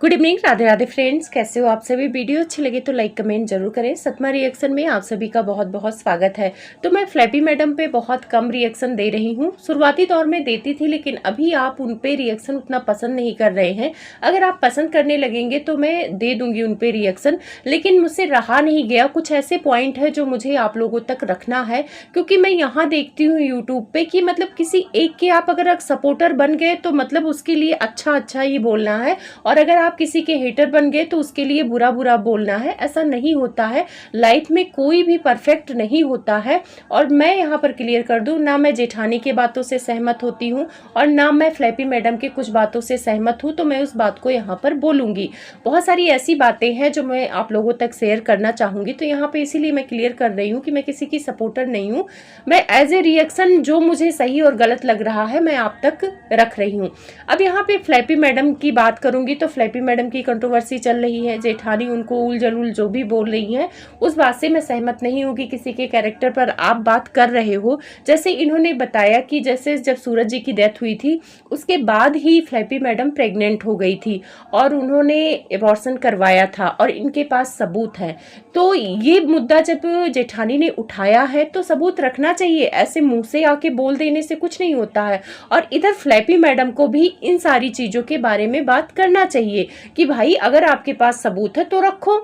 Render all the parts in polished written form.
Good evening, Radhe Radhe friends. कैसे हो आप सभी? वीडियो अच्छी लगे तो लाइक कमेंट जरूर करें। सतमा रिएक्शन में आप सभी का बहुत बहुत स्वागत है। तो मैं फ्लैपी मैडम पे बहुत कम रिएक्शन दे रही हूँ। शुरुआती दौर में देती थी, लेकिन अभी आप उन पे रिएक्शन उतना पसंद नहीं कर रहे हैं। अगर आप पसंद करने लगेंगे तो मैं दे दूंगी उन पे रिएक्शन, लेकिन मुझसे रहा नहीं गया। कुछ ऐसे पॉइंट है जो मुझे आप लोगों तक रखना है, क्योंकि मैं यहाँ देखती हूँ यूट्यूब पे कि मतलब किसी एक के आप अगर सपोर्टर बन गए तो मतलब उसके लिए अच्छा अच्छा ही बोलना है, और अगर आप किसी के हेटर बन गए तो उसके लिए बुरा बुरा बोलना है। ऐसा नहीं होता है। लाइफ में कोई भी परफेक्ट नहीं होता है। और मैं यहाँ पर क्लियर कर दूं, ना मैं जेठानी के बातों से सहमत होती हूँ और ना मैं फ्लैपी मैडम के कुछ बातों से सहमत हूँ, तो मैं उस बात को यहाँ पर बोलूंगी। बहुत सारी ऐसी बातें हैं जो मैं आप लोगों तक शेयर करना चाहूंगी, तो यहाँ पे इसीलिए मैं क्लियर कर रही हूँ कि मैं किसी की सपोर्टर नहीं हूँ। मैं एज ए रिएक्शन जो मुझे सही और गलत लग रहा है मैं आप तक रख रही हूँ। अब यहाँ पे फ्लैपी मैडम की बात करूंगी तो फ्लैपी मैडम की कंट्रोवर्सी चल रही है। जेठानी उनको उल जलूल जो भी बोल रही हैं, उस बात से मैं सहमत नहीं हूँ कि किसी के कैरेक्टर पर आप बात कर रहे हो। जैसे इन्होंने बताया कि जैसे जब सूरज जी की डेथ हुई थी उसके बाद ही फ्लैपी मैडम प्रेग्नेंट हो गई थी और उन्होंने एबॉर्शन करवाया था और इनके पास सबूत है। तो ये मुद्दा जब जेठानी ने उठाया है तो सबूत रखना चाहिए। ऐसे मुंह से आके बोल देने से कुछ नहीं होता है। और इधर फ्लैपी मैडम को भी इन सारी चीजों के बारे में बात करना चाहिए कि भाई अगर आपके पास सबूत है तो रखो।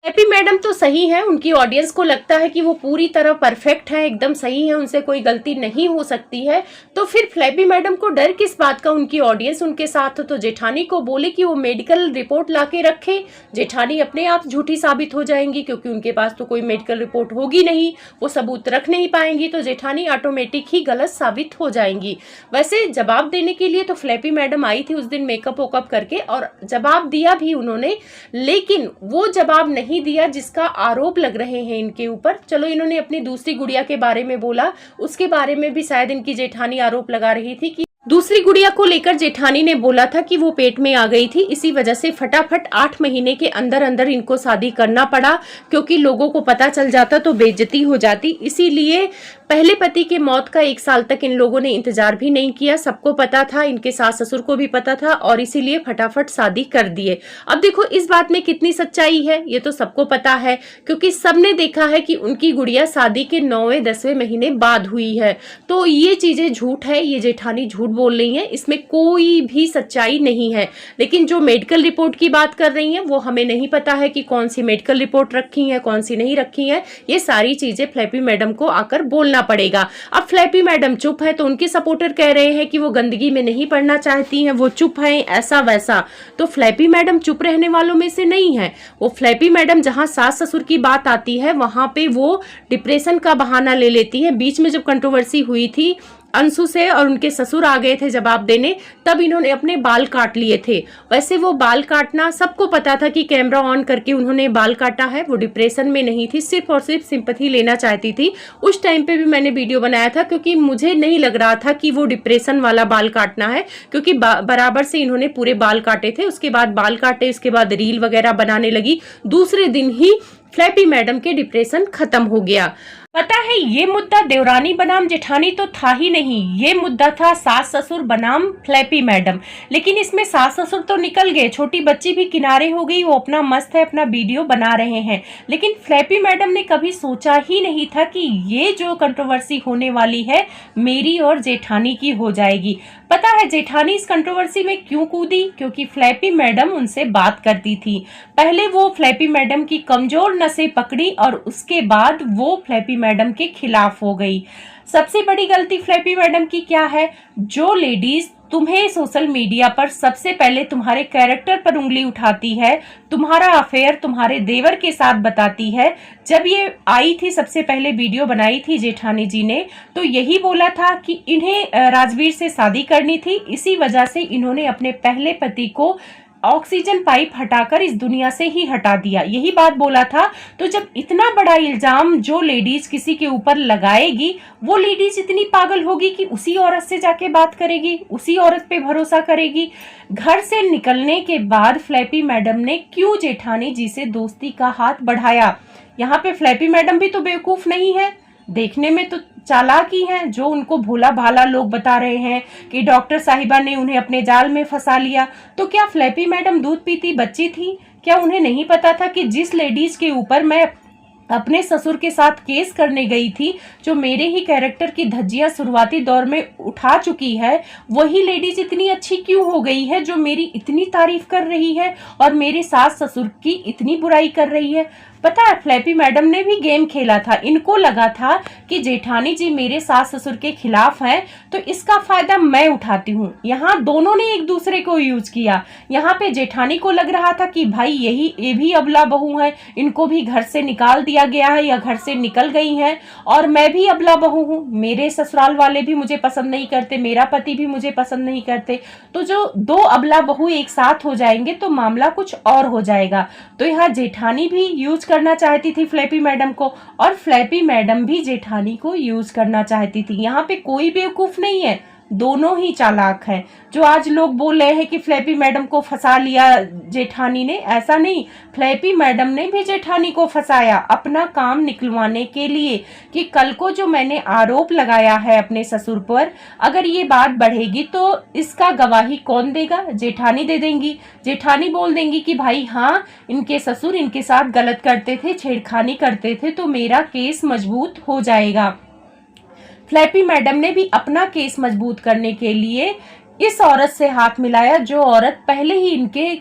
हैप्पी मैडम तो सही है, उनकी ऑडियंस को लगता है कि वो पूरी तरह परफेक्ट है, एकदम सही है, उनसे कोई गलती नहीं हो सकती है। तो फिर फ्लैपी मैडम को डर किस बात का? उनकी ऑडियंस उनके साथ तो जेठानी को बोले कि वो मेडिकल रिपोर्ट लाके रखे। जेठानी अपने आप झूठी साबित हो जाएंगी, क्योंकि उनके पास तो कोई मेडिकल रिपोर्ट होगी नहीं, वो सबूत रख नहीं पाएंगी, तो जेठानी ऑटोमेटिक ही गलत साबित हो जाएंगी। वैसे जवाब देने के लिए तो फ्लैपी मैडम आई थी उस दिन मेकअप वेकअप करके, और जवाब दिया भी उन्होंने, लेकिन वो जवाब नहीं दिया जिसका आरोप लग रहे हैं इनके ऊपर। चलो, इन्होंने अपनी दूसरी गुड़िया के बारे में बोला, उसके बारे में भी शायद इनकी जेठानी आरोप लगा रही थी कि दूसरी गुड़िया को लेकर जेठानी ने बोला था कि वो पेट में आ गई थी, इसी वजह से फटाफट 8 महीने के अंदर अंदर इनको शादी करना पड़ा, क्योंकि लोगों को पता चल जाता तो बेइज्जती हो जाती। इसीलिए पहले पति के मौत का 1 साल तक इन लोगों ने इंतजार भी नहीं किया। सबको पता था, इनके सास ससुर को भी पता था, और इसीलिए फटाफट शादी कर दिए। अब देखो इस बात में कितनी सच्चाई है ये तो सबको पता है, क्योंकि सबने देखा है कि उनकी गुड़िया शादी के 9वें 10वें महीने बाद हुई है। तो ये चीजें झूठ है, ये जेठानी झूठ बोल रही हैं, इसमें कोई भी सच्चाई नहीं है। लेकिन जो मेडिकल रिपोर्ट की बात कर रही हैं वो हमें नहीं पता है कि कौन सी मेडिकल रिपोर्ट रखी है, कौन सी नहीं रखी है। ये सारी चीजें फ्लैपी मैडम को आकर बोलना पड़ेगा। अब फ्लैपी मैडम चुप है तो उनके सपोर्टर कह रहे हैं कि वो गंदगी में नहीं पड़ना चाहती हैं, वो चुप हैं, ऐसा वैसा। तो फ्लैपी मैडम चुप रहने वालों में से नहीं है। वो फ्लैपी मैडम जहां सास ससुर की बात आती है वहां पे वो डिप्रेशन का बहाना ले लेती है। बीच में जब कंट्रोवर्सी हुई थी अंशु से और उनके ससुर आ गए थे जवाब देने, तब इन्होंने अपने बाल काट लिए थे। वैसे वो बाल काटना सबको पता था कि कैमरा ऑन करके उन्होंने बाल काटा है। वो डिप्रेशन में नहीं थी, सिर्फ और सिर्फ सिंपैथी लेना चाहती थी। उस टाइम पे भी मैंने वीडियो बनाया था, क्योंकि मुझे नहीं लग रहा था कि वो डिप्रेशन वाला बाल काटना है, क्योंकि बराबर से इन्होंने पूरे बाल काटे थे। उसके बाद बाल काटे, उसके बाद रील वगैरह बनाने लगी। दूसरे दिन ही फ्लैपी मैडम के डिप्रेशन खत्म हो गया। पता है, ये मुद्दा देवरानी बनाम जेठानी तो था ही नहीं, ये मुद्दा था सास ससुर बनाम फ्लैपी मैडम। लेकिन इसमें सास ससुर तो निकल गए, छोटी बच्ची भी किनारे हो गई, वो अपना मस्त है, अपना वीडियो बना रहे हैं। लेकिन फ्लैपी मैडम ने कभी सोचा ही नहीं था कि ये जो कंट्रोवर्सी होने वाली है मेरी और जेठानी की हो जाएगी। पता है जेठानी इस कंट्रोवर्सी में क्यों कूदी? क्योंकि फ्लैपी मैडम उनसे बात करती थी। पहले वो फ्लैपी मैडम की कमजोर नसें पकड़ी और उसके बाद वो फ्लैपी मैडम के खिलाफ हो गई। सबसे बड़ी गलती फ्लैपी मैडम की क्या है? जो लेडीज तुम्हें सोशल मीडिया पर सबसे पहले तुम्हारे कैरेक्टर पर उंगली उठाती है, तुम्हारा अफेयर तुम्हारे देवर के साथ बताती है। जब ये आई थी सबसे पहले वीडियो बनाई थी जेठानी जी ने, तो यही बोला था कि इन्हें राजवीर से शादी करनी थी। इसी वजह से इन्होंने अपने पहले पति को ऑक्सीजन पाइप हटाकर इस दुनिया से ही हटा दिया, यही बात बोला था। तो जब इतना बड़ा इल्जाम जो लेडीज किसी के ऊपर लगाएगी, वो लेडीज इतनी पागल होगी कि उसी औरत से जाके बात करेगी, उसी औरत पे भरोसा करेगी। घर से निकलने के बाद फ्लैपी मैडम ने क्यों जेठानी जी से दोस्ती का हाथ बढ़ाया? यहाँ पे फ्लैपी मैडम भी तो बेवकूफ नहीं है, देखने में तो चालाकी है जो उनको भोला भाला लोग बता रहे हैं कि डॉक्टर साहिबा ने उन्हें अपने जाल में फंसा लिया। तो क्या फ्लैपी मैडम दूध पीती बच्ची थी? क्या उन्हें नहीं पता था कि जिस लेडीज के ऊपर मैं अपने ससुर के साथ केस करने गई थी, जो मेरे ही कैरेक्टर की धज्जियां शुरुआती दौर में उठा चुकी है, वही लेडीज इतनी अच्छी क्यों हो गई है जो मेरी इतनी तारीफ कर रही है और मेरे सास ससुर की इतनी बुराई कर रही है? पता है, फ्लैपी मैडम ने भी गेम खेला था। इनको लगा था कि जेठानी जी मेरे सास ससुर के खिलाफ हैं, तो इसका फायदा मैं उठाती हूँ। यहाँ दोनों ने एक दूसरे को यूज किया। यहाँ पे जेठानी को लग रहा था कि भाई ये भी अबला बहू है, इनको भी घर से निकाल दिया गया है या घर से निकल गई हैं, और मैं भी अबला बहू हूँ, मेरे ससुराल वाले भी मुझे पसंद नहीं करते, मेरा पति भी मुझे पसंद नहीं करते। तो जो दो अबला बहू एक साथ हो जाएंगे तो मामला कुछ और हो जाएगा। तो यहाँ जेठानी भी यूज करना चाहती थी फ्लैपी मैडम को, और फ्लैपी मैडम भी जेठानी को यूज करना चाहती थी। यहाँ पे कोई बेवकूफ नहीं है, दोनों ही चालाक हैं। जो आज लोग बोल रहे हैं कि फ्लैपी मैडम को फंसा लिया जेठानी ने, ऐसा नहीं। फ्लैपी मैडम ने भी जेठानी को फंसाया अपना काम निकलवाने के लिए कि कल को जो मैंने आरोप लगाया है अपने ससुर पर, अगर ये बात बढ़ेगी तो इसका गवाही कौन देगा? जेठानी दे देंगी। जेठानी बोल देंगी कि भाई हाँ, इनके ससुर इनके साथ गलत करते थे, छेड़खानी करते थे, तो मेरा केस मजबूत हो जाएगा। फ्लैपी मैडम ने भी अपना केस मजबूत करने के लिए इस औरत से हाथ मिलाया, जो औरत पहले ही इनके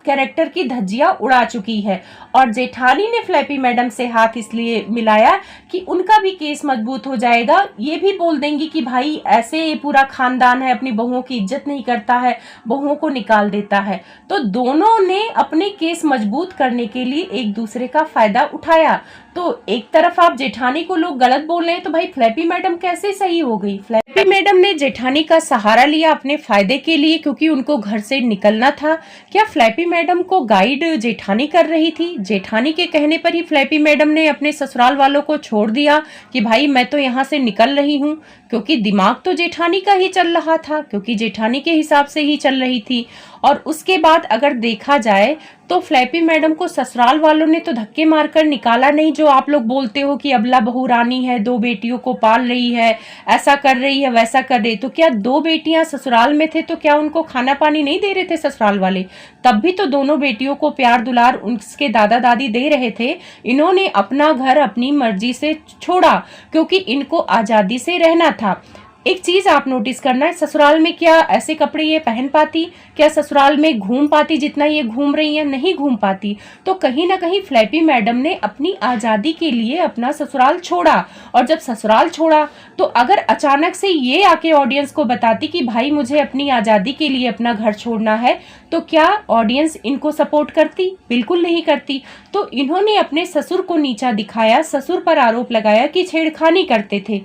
कैरेक्टर की धज्जियां उड़ा चुकी है। और जेठानी ने फ्लैपी मैडम से हाथ इसलिए मिलाया कि उनका भी केस मजबूत हो जाएगा। ये भी बोल देंगी कि भाई ऐसे ये पूरा खानदान है, अपनी बहुओं की इज्जत नहीं करता है, बहुओं को निकाल देता है। तो दोनों ने अपने केस मजबूत करने के लिए एक दूसरे का फायदा उठाया। तो एक तरफ आप जेठानी को लोग गलत बोल रहे हैं, तो भाई फ्लैपी मैडम कैसे सही हो गई? फ्लैपी मैडम ने जेठानी का सहारा लिया अपने फायदे के लिए, क्योंकि उनको घर से निकलना था। क्या फ्लैपी मैडम को गाइड जेठानी कर रही थी? जेठानी के कहने पर ही फ्लैपी मैडम ने अपने ससुराल वालों को छोड़ दिया कि भाई मैं तो यहाँ से निकल रही हूँ, क्योंकि दिमाग तो जेठानी का ही चल रहा था, क्योंकि जेठानी के हिसाब से ही चल रही थी। और उसके बाद अगर देखा जाए तो फ्लैपी मैडम को ससुराल वालों ने तो धक्के मारकर निकाला नहीं, जो आप लोग बोलते हो कि अबला बहू रानी है, दो बेटियों को पाल रही है, ऐसा कर रही है, वैसा कर रही। तो क्या दो बेटियां ससुराल में थे तो क्या उनको खाना पानी नहीं दे रहे थे ससुराल वाले? तब भी तो दोनों बेटियों को प्यार दुलार उनके दादा दादी दे रहे थे। इन्होंने अपना घर अपनी मर्जी से छोड़ा क्योंकि इनको आजादी से रहना था। एक चीज आप नोटिस करना है, ससुराल में क्या ऐसे कपड़े ये पहन पाती? क्या ससुराल में घूम पाती जितना ये घूम रही है? नहीं घूम पाती। तो कहीं ना कहीं फ्लैपी मैडम ने अपनी आजादी के लिए अपना ससुराल छोड़ा। और जब ससुराल छोड़ा तो अगर अचानक से ये आके ऑडियंस को बताती कि भाई मुझे अपनी आजादी के लिए अपना घर छोड़ना है, तो क्या ऑडियंस इनको सपोर्ट करती? बिल्कुल नहीं करती। तो इन्होंने अपने ससुर को नीचा दिखाया, ससुर पर आरोप लगाया कि छेड़खानी करते थे।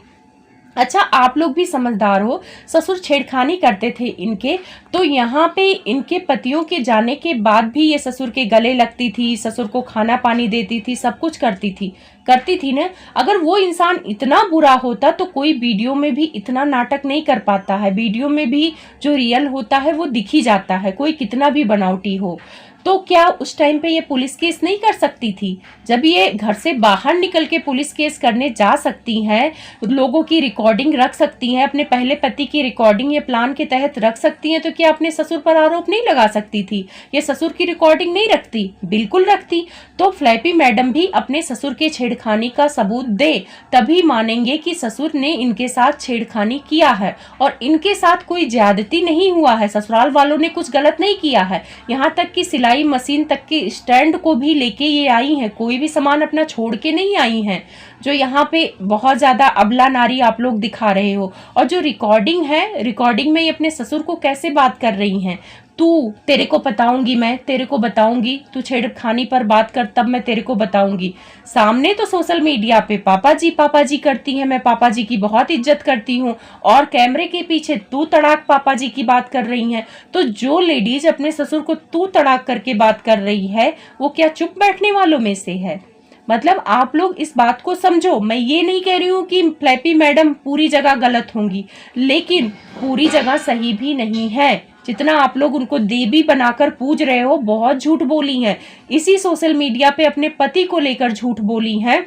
अच्छा, आप लोग भी समझदार हो, ससुर छेड़खानी करते थे इनके, तो यहाँ पे इनके पतियों के जाने के बाद भी ये ससुर के गले लगती थी, ससुर को खाना पानी देती थी, सब कुछ करती थी ना। अगर वो इंसान इतना बुरा होता तो कोई वीडियो में भी इतना नाटक नहीं कर पाता है। वीडियो में भी जो रियल होता है वो दिख ही जाता है, कोई कितना भी बनावटी हो। तो क्या उस टाइम पे ये पुलिस केस नहीं कर सकती थी? जब ये घर से बाहर निकल के पुलिस केस करने जा सकती हैं, लोगों की रिकॉर्डिंग रख सकती हैं, अपने पहले पति की रिकॉर्डिंग ये प्लान के तहत रख सकती हैं, तो क्या अपने ससुर पर आरोप नहीं लगा सकती थी? ये ससुर की रिकॉर्डिंग नहीं रखती? बिल्कुल रखती। तो फ्लैपी मैडम भी अपने ससुर के छेड़खानी का सबूत दे, तभी मानेंगे कि ससुर ने इनके साथ छेड़खानी किया है और इनके साथ कोई ज्यादती नहीं हुआ है, ससुराल वालों ने कुछ गलत नहीं किया है। यहाँ तक कि सिलाई मशीन तक के स्टैंड को भी लेके ये आई हैं, कोई भी सामान अपना छोड़ के नहीं आई हैं। जो यहाँ पे बहुत ज्यादा अबला नारी आप लोग दिखा रहे हो। और जो रिकॉर्डिंग है, रिकॉर्डिंग में ये अपने ससुर को कैसे बात कर रही हैं, तू, तेरे को बताऊंगी, मैं तेरे को बताऊंगी, तू छेड़खानी पर बात कर तब मैं तेरे को बताऊंगी। सामने तो सोशल मीडिया पे पापा जी करती हैं, मैं पापा जी की बहुत इज्जत करती हूँ, और कैमरे के पीछे तू तड़ाक पापा जी की बात कर रही हैं। तो जो लेडीज अपने ससुर को तू तड़ाक करके बात कर रही है, वो क्या चुप बैठने वालों में से है? मतलब आप लोग इस बात को समझो। मैं ये नहीं कह रही हूँ कि फ्लैपी मैडम पूरी जगह गलत होंगी, लेकिन पूरी जगह सही भी नहीं है। जितना आप लोग उनको देवी बनाकर पूज रहे हो, बहुत झूठ बोली हैं। इसी सोशल मीडिया पे अपने पति को लेकर झूठ बोली हैं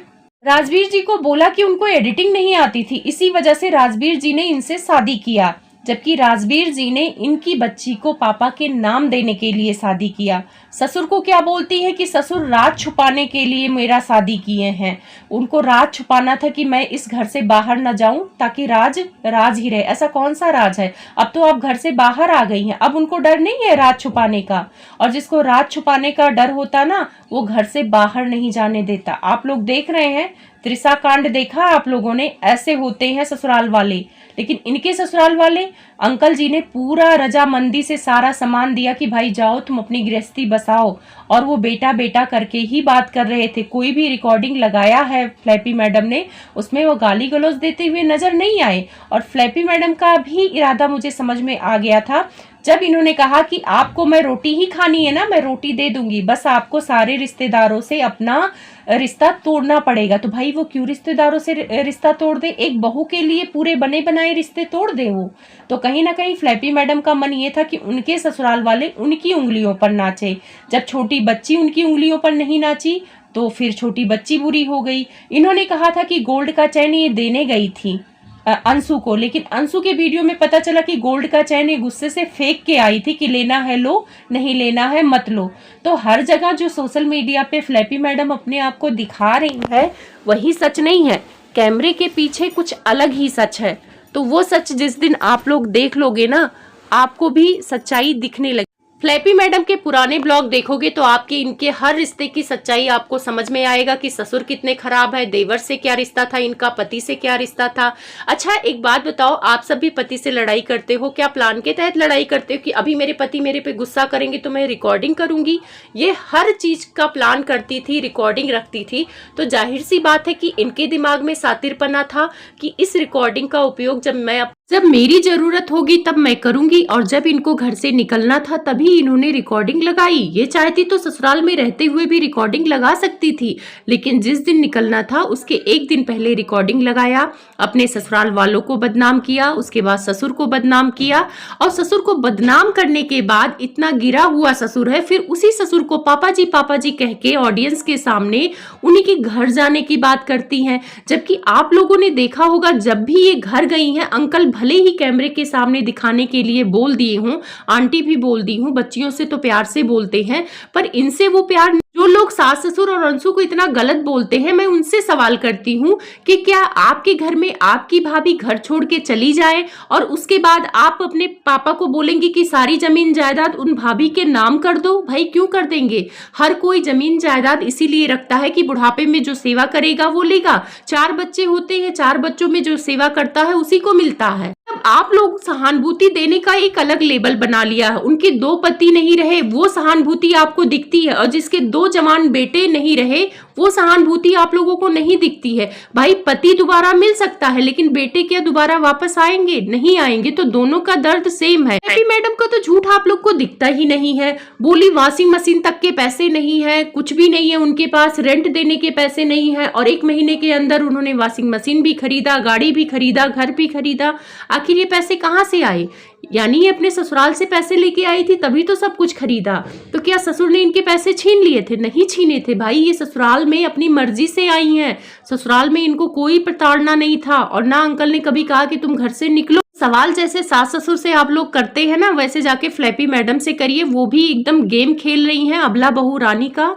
राजवीर जी को बोला कि उनको एडिटिंग नहीं आती थी, इसी वजह से राजवीर जी ने इनसे शादी किया, जबकि राजवीर जी ने इनकी बच्ची को पापा के नाम देने के लिए शादी किया। ससुर को क्या बोलती है कि ससुर राज छुपाने के लिए मेरा शादी किए हैं। उनको राज छुपाना था कि मैं इस घर से बाहर न जाऊं ताकि राज राज ही रहे। ऐसा कौन सा राज है? अब तो आप घर से बाहर आ गई हैं, अब उनको डर नहीं है राज छुपाने का। और जिसको राज छुपाने का डर होता ना, वो घर से बाहर नहीं जाने देता। आप लोग देख रहे हैं, त्रिशा कांड देखा आप लोगों ने, ऐसे होते हैं ससुराल वाले। लेकिन इनके ससुराल वाले, अंकल जी ने पूरा रजामंदी से सारा सामान दिया कि भाई जाओ तुम अपनी गृहस्थी बसाओ, और वो बेटा बेटा करके ही बात कर रहे थे। कोई भी रिकॉर्डिंग लगाया है फ्लैपी मैडम ने, उसमें वो गाली गलौज देते हुए नजर नहीं आए। और फ्लैपी मैडम का भी इरादा मुझे समझ में आ गया था जब इन्होंने कहा कि आपको मैं रोटी ही खानी है ना, मैं रोटी दे दूंगी, बस आपको सारे रिश्तेदारों से अपना रिश्ता तोड़ना पड़ेगा। तो भाई वो क्यों रिश्तेदारों से रिश्ता तोड़ दे? एक बहू के लिए पूरे बने बनाए रिश्ते तोड़ दे वो? तो कहीं ना कहीं फ्लैपी मैडम का मन ये था कि उनके ससुराल वाले उनकी उंगलियों पर नाचे। जब छोटी बच्ची उनकी उंगलियों पर नहीं नाची तो फिर छोटी बच्ची बुरी हो गई। इन्होंने कहा था कि गोल्ड का चैन ये देने गई थी अंशु को, लेकिन अंशु के वीडियो में पता चला कि गोल्ड का चैन ये गुस्से से फेंक के आई थी कि लेना है लो, नहीं लेना है मत लो। तो हर जगह जो सोशल मीडिया पे फ्लैपी मैडम अपने आप को दिखा रही है वही सच नहीं है, कैमरे के पीछे कुछ अलग ही सच है। तो वो सच जिस दिन आप लोग देख लोगे ना, आपको भी सच्चाई दिखने लगी। फ्लैपी मैडम के पुराने ब्लॉग देखोगे तो आपके इनके हर रिश्ते की सच्चाई आपको समझ में आएगा कि ससुर कितने खराब है, देवर से क्या रिश्ता था इनका, पति से क्या रिश्ता था। अच्छा एक बात बताओ, आप सब भी पति से लड़ाई करते हो क्या? प्लान के तहत लड़ाई करते हो कि अभी मेरे पति मेरे पे गुस्सा करेंगे तो मैं रिकॉर्डिंग करूंगी? ये हर चीज का प्लान करती थी, रिकॉर्डिंग रखती थी। तो जाहिर सी बात है कि इनके दिमाग में सातिरपना था कि इस रिकॉर्डिंग का उपयोग जब मेरी जरूरत होगी तब मैं करूंगी, और जब इनको घर से निकलना था तभी इन्होंने रिकॉर्डिंग लगाई। ये चाहती तो ससुराल में रहते हुए भी रिकॉर्डिंग लगा सकती थी, लेकिन जिस दिन निकलना था उसके एक दिन पहले रिकॉर्डिंग लगाया, अपने ससुराल वालों को बदनाम किया, उसके बाद ससुर को बदनाम किया। और ससुर को बदनाम करने के बाद इतना गिरा हुआ ससुर है, फिर उसी ससुर को पापा जी कह के ऑडियंस के सामने उन्हीं के घर जाने की बात करती हैं। जबकि आप लोगों ने देखा होगा जब भी ये घर गई हैं, अंकल भले ही कैमरे के सामने दिखाने के लिए बोल दिए हूँ, आंटी भी बोल दी हूँ, बच्चियों से तो प्यार से बोलते हैं, पर इनसे वो प्यार। जो लोग सास ससुर और अंशु को इतना गलत बोलते हैं, मैं उनसे सवाल करती हूँ कि क्या आपके घर में आपकी भाभी घर छोड़ के चली जाए और उसके बाद आप अपने पापा को बोलेंगे कि सारी जमीन जायदाद उन भाभी के नाम कर दो? भाई क्यों कर देंगे? हर कोई जमीन जायदाद इसीलिए रखता है कि बुढ़ापे में जो सेवा करेगा वो लेगा। 4 बच्चे होते हैं, 4 बच्चों में जो सेवा करता है उसी को मिलता है। अब आप लोग सहानुभूति देने का एक अलग लेबल बना लिया है। उनके 2 पति नहीं रहे वो सहानुभूति आपको दिखती है, और जिसके 2 जवान बेटे नहीं रहे वो सहानुभूति आप लोगों को नहीं दिखती है। भाई पति दोबारा मिल सकता है, लेकिन बेटे क्या दोबारा वापस आएंगे? नहीं आएंगे। तो दोनों का दर्द सेम है। हैप्पी मैडम का तो झूठ आप लोग को दिखता ही नहीं है। बोली वॉशिंग मशीन तक के पैसे नहीं है, कुछ भी नहीं है उनके पास, रेंट देने के पैसे नहीं है, और 1 महीने के अंदर उन्होंने वॉशिंग मशीन भी खरीदा, गाड़ी भी खरीदा, घर भी खरीदा। आखिर ये पैसे कहाँ से आए? यानी ये अपने ससुराल से पैसे लेके आई थी तभी तो सब कुछ खरीदा। तो क्या ससुर ने इनके पैसे छीन लिए थे? नहीं छीने थे भाई, ये ससुराल में अपनी मर्जी से आई हैं। ससुराल में इनको कोई प्रताड़ना नहीं था, और ना अंकल ने कभी कहा कि तुम घर से निकलो। सवाल जैसे सास ससुर से आप लोग करते हैं ना, वैसे जाके फ्लैपी मैडम से करिए, वो भी एकदम गेम खेल रही हैं अबला बहू रानी का।